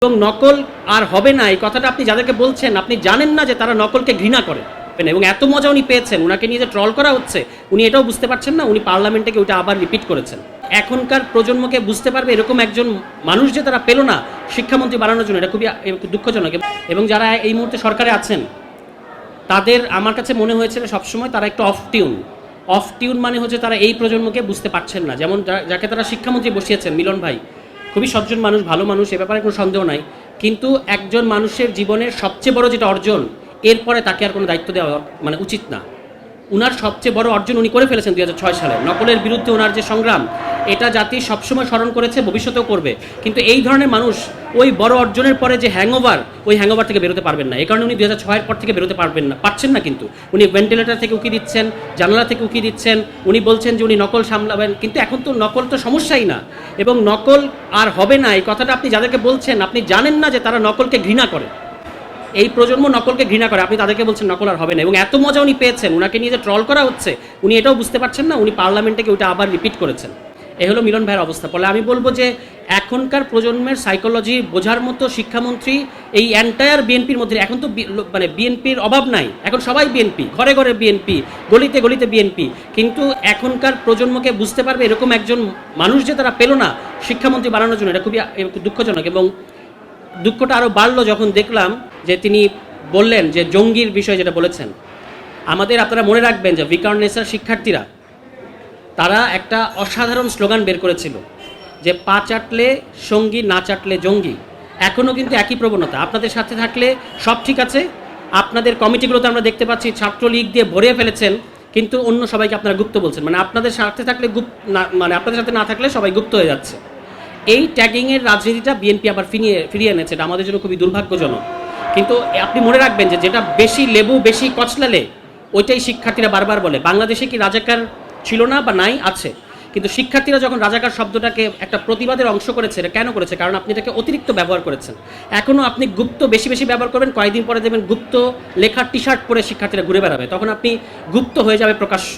এবং নকল আর হবে না এই কথাটা আপনি যাদেরকে বলছেন আপনি জানেন না যে তারা নকলকে ঘৃণা করে এবং এত মজা উনি পেয়েছেন ওনাকে নিয়ে যে ট্রল করা হচ্ছে উনি এটাও বুঝতে পারছেন না। উনি পার্লামেন্টে ওটা আবার রিপিট করেছেন। এখনকার প্রজন্মকে বুঝতে পারবে এরকম একজন মানুষ যে তারা পেল না শিক্ষামন্ত্রী বানানোর জন্য, এটা খুবই দুঃখজনক। এবং যারা এই মুহূর্তে সরকারে আছেন তাদের আমার কাছে মনে হয়েছিল সবসময় তারা একটু অফ টিউন মানে হচ্ছে তারা এই প্রজন্মকে বুঝতে পারছেন না। যেমন যাকে তারা শিক্ষামন্ত্রী বসিয়েছেন মিলন ভাই খুবই সজ্জন মানুষ, ভালো মানুষ, এ ব্যাপারে কোনো সন্দেহ নাই, কিন্তু একজন মানুষের জীবনের সবচেয়ে বড় যেটা অর্জন এরপরে তাকে আর কোনো দায়িত্ব দেওয়া মানে উচিত না। উনার সবচেয়ে বড় অর্জন উনি করে ফেলেছেন 2006 সালে। নকলের বিরুদ্ধে ওনার যে সংগ্রাম এটা জাতি সবসময় স্মরণ করেছে, ভবিষ্যতেও করবে। কিন্তু এই ধরনের মানুষ ওই বড় অর্জনের পরে যে ওই হ্যাংওভার থেকে বেরোতে পারবেন না। এই কারণে উনি 2006-এর পর থেকে বেরোতে পারছেন না। কিন্তু উনি ভেন্টিলেটর থেকে উকি দিচ্ছেন, জানালা থেকে উকি দিচ্ছেন, উনি বলছেন যে উনি নকল সামলাবেন, কিন্তু এখন তো নকল তো সমস্যাই না। এবং নকল আর হবে না এই কথাটা আপনি যাদেরকে বলছেন আপনি জানেন না যে তারা নকলকে ঘৃণা করে। এই প্রজন্ম নকলকে ঘৃণা করে, আপনি তাদেরকে বলছেন নকল আর হবে না। এবং এত মজা উনি পেয়েছেন ওনাকে নিয়ে যে ট্রল করা হচ্ছে উনি এটাও বুঝতে পারছেন না। উনি পার্লামেন্টে ওটা আবার রিপিট করেছেন। এ হলো মিলন ভাইয়ের অবস্থা। ফলে আমি বলবো যে এখনকার প্রজন্মের সাইকোলজি বোঝার মতো শিক্ষামন্ত্রী এই এন্টায়ার বিএনপির মধ্যে এখন তো মানে বিএনপির অভাব নাই, এখন সবাই বিএনপি, ঘরে ঘরে বিএনপি, গলিতে গলিতে বিএনপি। কিন্তু এখনকার প্রজন্মকে বুঝতে পারবে এরকম একজন মানুষ যে তারা পেল না শিক্ষামন্ত্রী বানানোর জন্য, এটা খুবই দুঃখজনক। এবং দুঃখটা আরও বাড়লো যখন দেখলাম যে তিনি বললেন যে জঙ্গির বিষয়ে যেটা বলেছেন। আমাদের আপনারা মনে রাখবেন যে ভিকারনেসার শিক্ষার্থীরা তারা একটা অসাধারণ স্লোগান বের করেছিল যে পা চাটলে সঙ্গী, না চাটলে জঙ্গি। এখনও কিন্তু একই প্রবণতা। আপনাদের সাথে থাকলে সব ঠিক আছে, আপনাদের কমিটিগুলোতে আমরা দেখতে পাচ্ছি ছাত্রলীগ দিয়ে ভরিয়ে ফেলেছেন, কিন্তু অন্য সবাইকে আপনারা গুপ্ত বলছেন। মানে আপনাদের সাথে থাকলে মানে আপনাদের সাথে না থাকলে সবাই গুপ্ত হয়ে যাচ্ছে। এই ট্যাগিংয়ের রাজনীতিটা বিএনপি আবার ফিরিয়ে এনেছে। এটা আমাদের জন্য খুবই দুর্ভাগ্যজনক। কিন্তু আপনি মনে রাখবেন যে যেটা বেশি লেবু বেশি কচলালে ওইটাই শিক্ষার্থীরা বারবার বলে। বাংলাদেশে কি রাজাকার ছিল না বা নাই? আছে। কিন্তু শিক্ষার্থীরা যখন রাজাকার শব্দটাকে একটা প্রতিবাদের অংশ করেছে, এটা কেন করেছে? কারণ আপনি এটাকে অতিরিক্ত ব্যবহার করেছেন। এখনও আপনি গুপ্ত বেশি বেশি ব্যবহার করবেন, কয়েকদিন পরে দেবেন গুপ্ত লেখার টি শার্ট পরে শিক্ষার্থীরা ঘুরে বেড়াবে, তখন আপনি গুপ্ত হয়ে যাবে প্রকাশ্য।